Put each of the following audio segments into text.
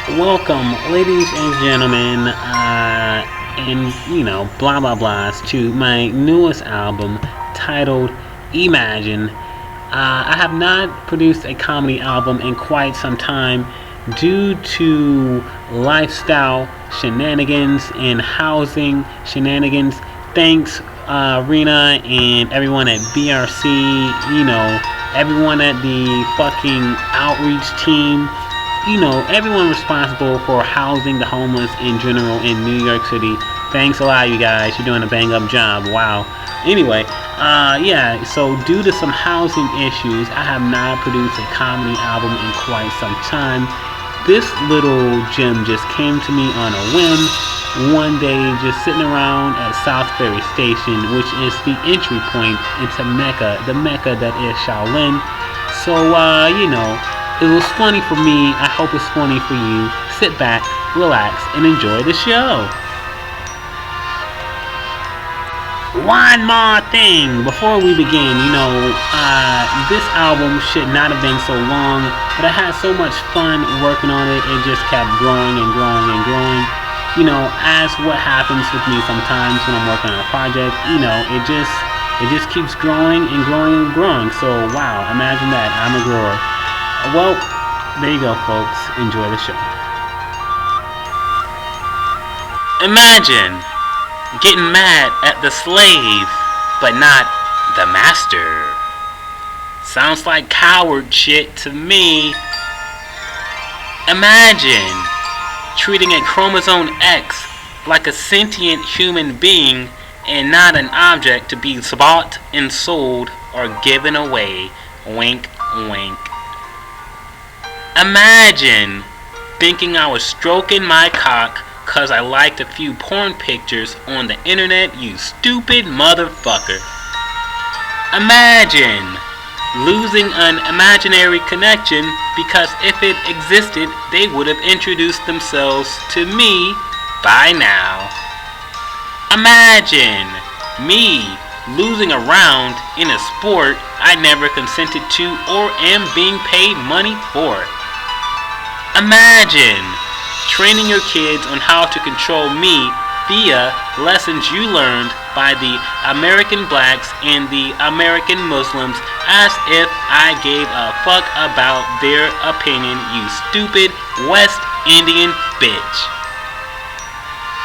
Welcome, ladies and gentlemen, and blah blah blahs, to my newest album titled iMAGINE. I have not produced a comedy album in quite some time due to lifestyle shenanigans and housing shenanigans. Thanks, Rena, and everyone at BRC, everyone at the fucking outreach team, everyone responsible for housing the homeless in general in New York City. Thanks a lot, you guys. You're doing a bang up job. Wow. Anyway, yeah, so due to some housing issues, I have not produced a comedy album in quite some time. This little gem just came to me on a whim one day, just sitting around at South Ferry Station, which is the entry point into Mecca, the Mecca that is Shaolin. So, it was funny for me. I hope it's funny for you. Sit back, relax, and enjoy the show. One more thing before we begin. This album should not have been so long, but I had so much fun working on it. It just kept growing and growing and growing. As what happens with me sometimes when I'm working on a project, it just keeps growing and growing and growing. So wow, imagine that. I'm a grower. Well, there you go, folks. Enjoy the show. Imagine getting mad at the slave, but not the master. Sounds like coward shit to me. Imagine treating a chromosome X like a sentient human being and not an object to be bought and sold or given away. Wink, wink. Imagine thinking I was stroking my cock cause I liked a few porn pictures on the internet, you stupid motherfucker. Imagine losing an imaginary connection because if it existed, they would have introduced themselves to me by now. Imagine me losing a round in a sport I never consented to or am being paid money for. Imagine training your kids on how to control me via lessons you learned by the American blacks and the American Muslims as if I gave a fuck about their opinion, you stupid West Indian bitch.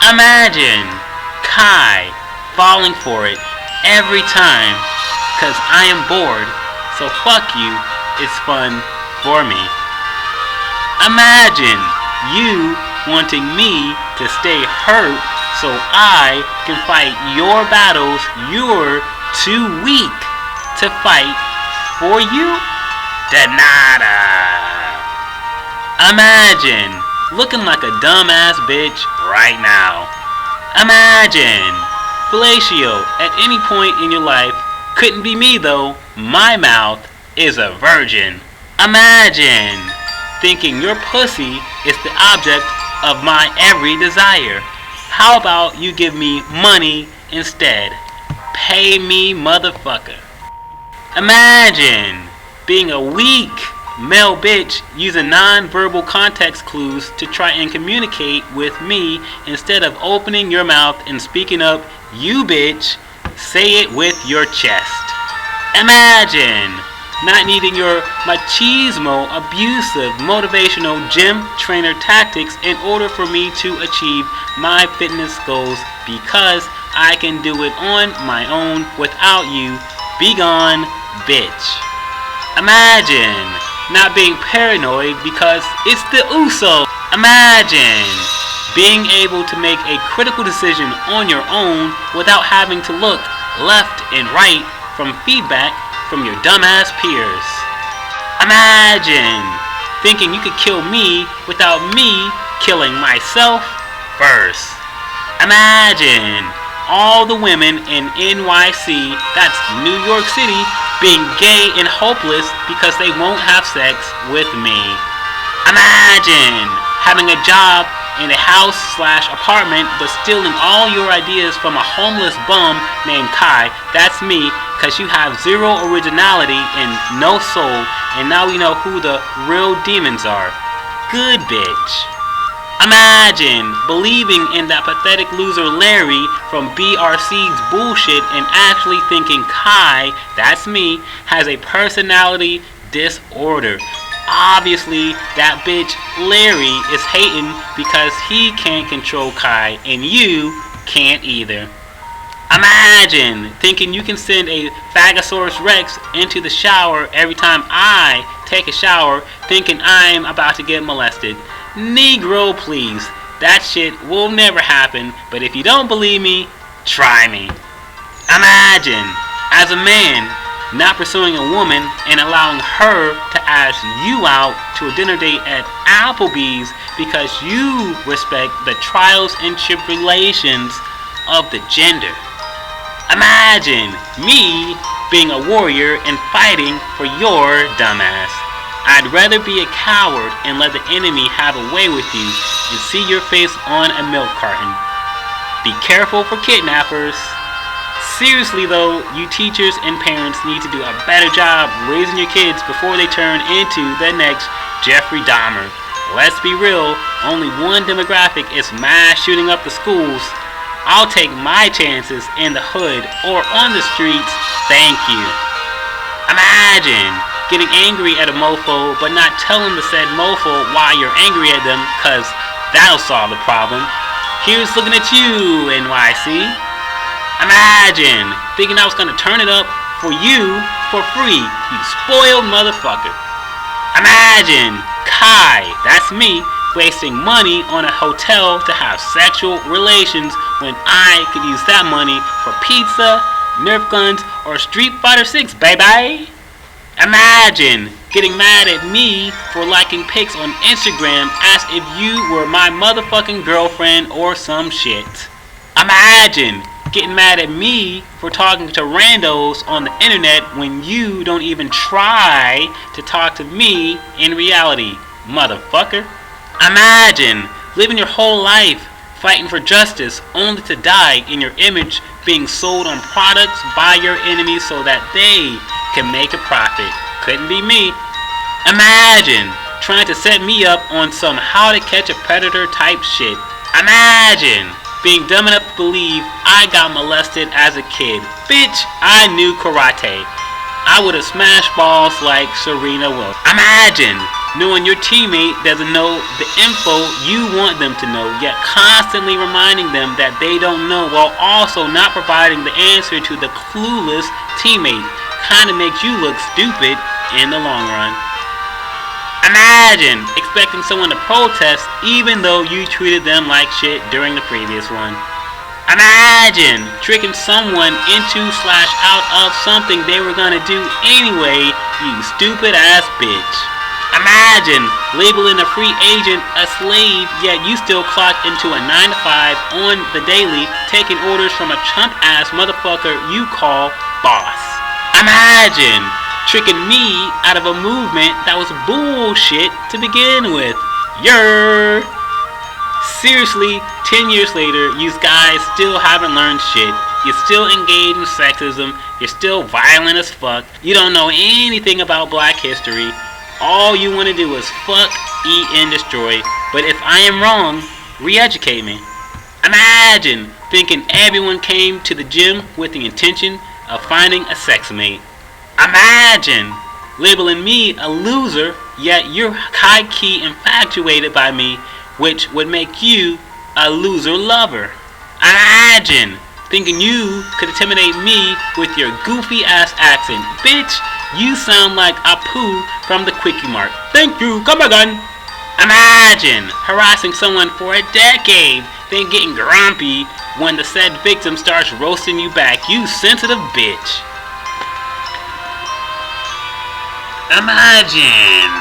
Imagine Kai falling for it every time cause I am bored, so fuck you, it's fun for me. Imagine you wanting me to stay hurt so I can fight your battles you're too weak to fight for you? Denada. Imagine looking like a dumbass bitch right now. Imagine fellatio at any point in your life. Couldn't be me though. My mouth is a virgin. Imagine thinking your pussy is the object of my every desire. How about you give me money instead? Pay me, motherfucker. Imagine being a weak male bitch using non-verbal context clues to try and communicate with me instead of opening your mouth and speaking up, you bitch, say it with your chest. Imagine not needing your machismo, abusive, motivational gym trainer tactics in order for me to achieve my fitness goals because I can do it on my own without you. Be gone, bitch. Imagine not being paranoid because it's the Uso. Imagine being able to make a critical decision on your own without having to look left and right from feedback from your dumbass peers. Imagine thinking you could kill me without me killing myself first. Imagine all the women in NYC, that's New York City, being gay and hopeless because they won't have sex with me. Imagine having a job in a house/apartment but stealing all your ideas from a homeless bum named Kai. That's me, cause you have zero originality and no soul, and now we know who the real demons are. Good bitch. Imagine believing in that pathetic loser Larry from BRC's bullshit and actually thinking Kai, that's me, has a personality disorder. Obviously, that bitch Larry is hating because he can't control Kai and you can't either. Imagine thinking you can send a Phagosaurus Rex into the shower every time I take a shower thinking I'm about to get molested. Negro, please. That shit will never happen, but if you don't believe me, try me. Imagine, as a man, not pursuing a woman and allowing her to ask you out to a dinner date at Applebee's because you respect the trials and tribulations of the gender. Imagine me being a warrior and fighting for your dumbass. I'd rather be a coward and let the enemy have a way with you and see your face on a milk carton. Be careful for kidnappers. Seriously though, you teachers and parents need to do a better job raising your kids before they turn into the next Jeffrey Dahmer. Let's be real, only one demographic is mass shooting up the schools. I'll take my chances in the hood or on the streets, thank you. Imagine getting angry at a mofo but not telling the said mofo why you're angry at them, cause that'll solve the problem. Here's looking at you, NYC. Imagine thinking I was gonna turn it up for you for free, you spoiled motherfucker. Imagine Kai, that's me, wasting money on a hotel to have sexual relations when I could use that money for pizza, Nerf guns, or Street Fighter 6, baby. Imagine getting mad at me for liking pics on Instagram as if you were my motherfucking girlfriend or some shit. Imagine getting mad at me for talking to randos on the internet when you don't even try to talk to me in reality, motherfucker. Imagine living your whole life fighting for justice only to die in your image being sold on products by your enemies so that they can make a profit. Couldn't be me. Imagine trying to set me up on some how to catch a predator type shit. Imagine being dumb enough to believe I got molested as a kid. Bitch, I knew karate. I would have smashed balls like Serena Williams. Imagine knowing your teammate doesn't know the info you want them to know, yet constantly reminding them that they don't know while also not providing the answer to the clueless teammate. Kinda makes you look stupid in the long run. Imagine expecting someone to protest even though you treated them like shit during the previous one. Imagine tricking someone into/out of something they were gonna do anyway, you stupid ass bitch. Imagine labeling a free agent a slave, yet you still clock into a 9 to 5 on the daily, taking orders from a chump ass motherfucker you call boss. Imagine tricking me out of a movement that was bullshit to begin with. Seriously, 10 years later, you guys still haven't learned shit. You're still engaged in sexism. You're still violent as fuck. You don't know anything about black history. All you want to do is fuck, eat, and destroy. But if I am wrong, re-educate me. Imagine thinking everyone came to the gym with the intention of finding a sex mate. Imagine labeling me a loser, yet you're high-key infatuated by me, which would make you a loser lover. Imagine thinking you could intimidate me with your goofy ass accent. Bitch, you sound like Apu from the Quickie Mart. Thank you, come again. Imagine harassing someone for a decade, then getting grumpy when the said victim starts roasting you back. You sensitive bitch. Imagine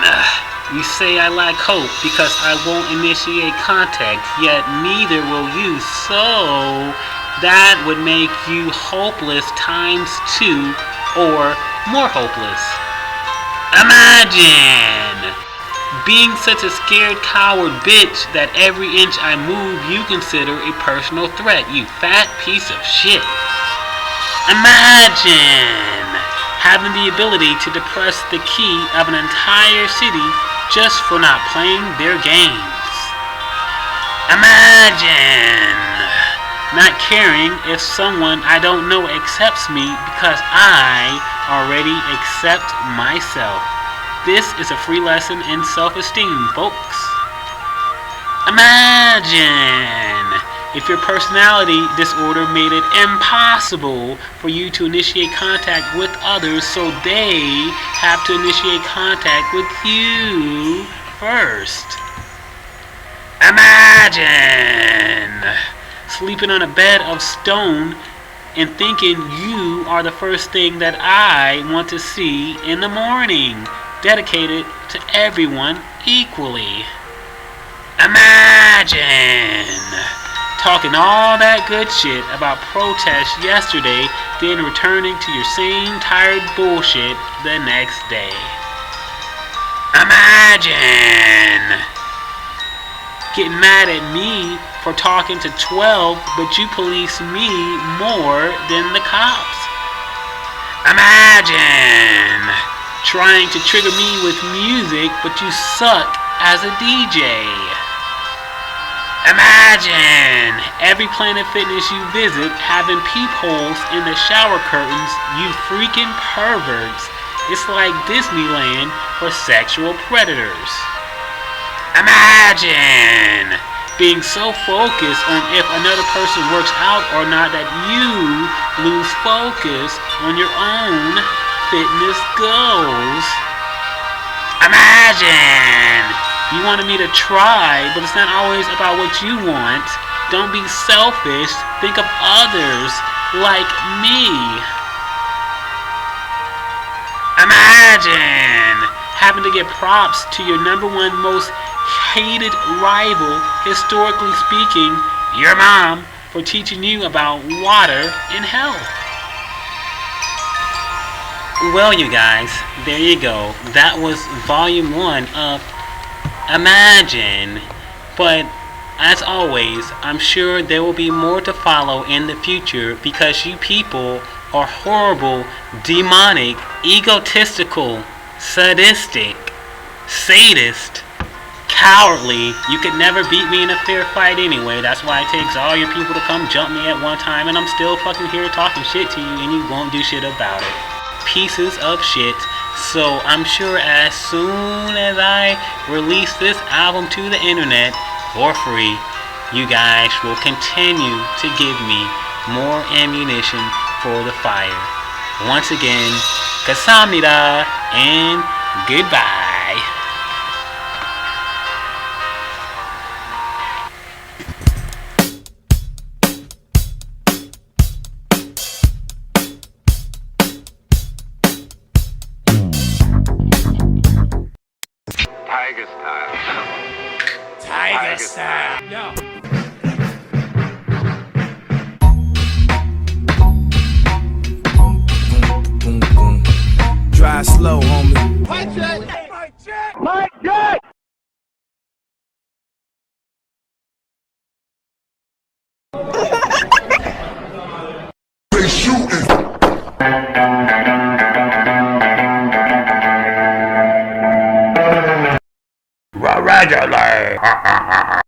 you say I lack hope because I won't initiate contact, yet neither will you, so that would make you hopeless times 2 or more hopeless. Imagine being such a scared coward bitch that every inch I move you consider a personal threat, you fat piece of shit. Imagine having the ability to depress the key of an entire city just for not playing their games. Imagine not caring if someone I don't know accepts me because I already accept myself. This is a free lesson in self-esteem, folks. Imagine if your personality disorder made it impossible for you to initiate contact with others, so they have to initiate contact with you first. Imagine sleeping on a bed of stone and thinking you are the first thing that I want to see in the morning, dedicated to everyone equally. Imagine talking all that good shit about protests yesterday, then returning to your same tired bullshit the next day. Imagine getting mad at me for talking to 12, but you police me more than the cops. Imagine trying to trigger me with music, but you suck as a DJ. Imagine every Planet Fitness you visit having peepholes in the shower curtains, you freaking perverts. It's like Disneyland for sexual predators. Imagine being so focused on if another person works out or not that you lose focus on your own fitness goals. Imagine you wanted me to try, but it's not always about what you want. Don't be selfish. Think of others like me. Imagine having to give props to your number one most hated rival, historically speaking, your mom, for teaching you about water and health. Well, you guys, there you go. That was volume 1 of Imagine. But as always, I'm sure there will be more to follow in the future because you people are horrible, demonic, egotistical, sadistic, sadist, cowardly. You could never beat me in a fair fight anyway. That's why it takes all your people to come jump me at one time, and I'm still fucking here talking shit to you, and you won't do shit about it. Pieces of shit. So I'm sure as soon as I release this album to the internet for free, you guys will continue to give me more ammunition for the fire. Once again, Kasamnida and goodbye. Tiger style. Tiger style. Yo. Boom, boom. Drive slow, homie. Mike check. Mike check. Mike check. They shooting. Regular.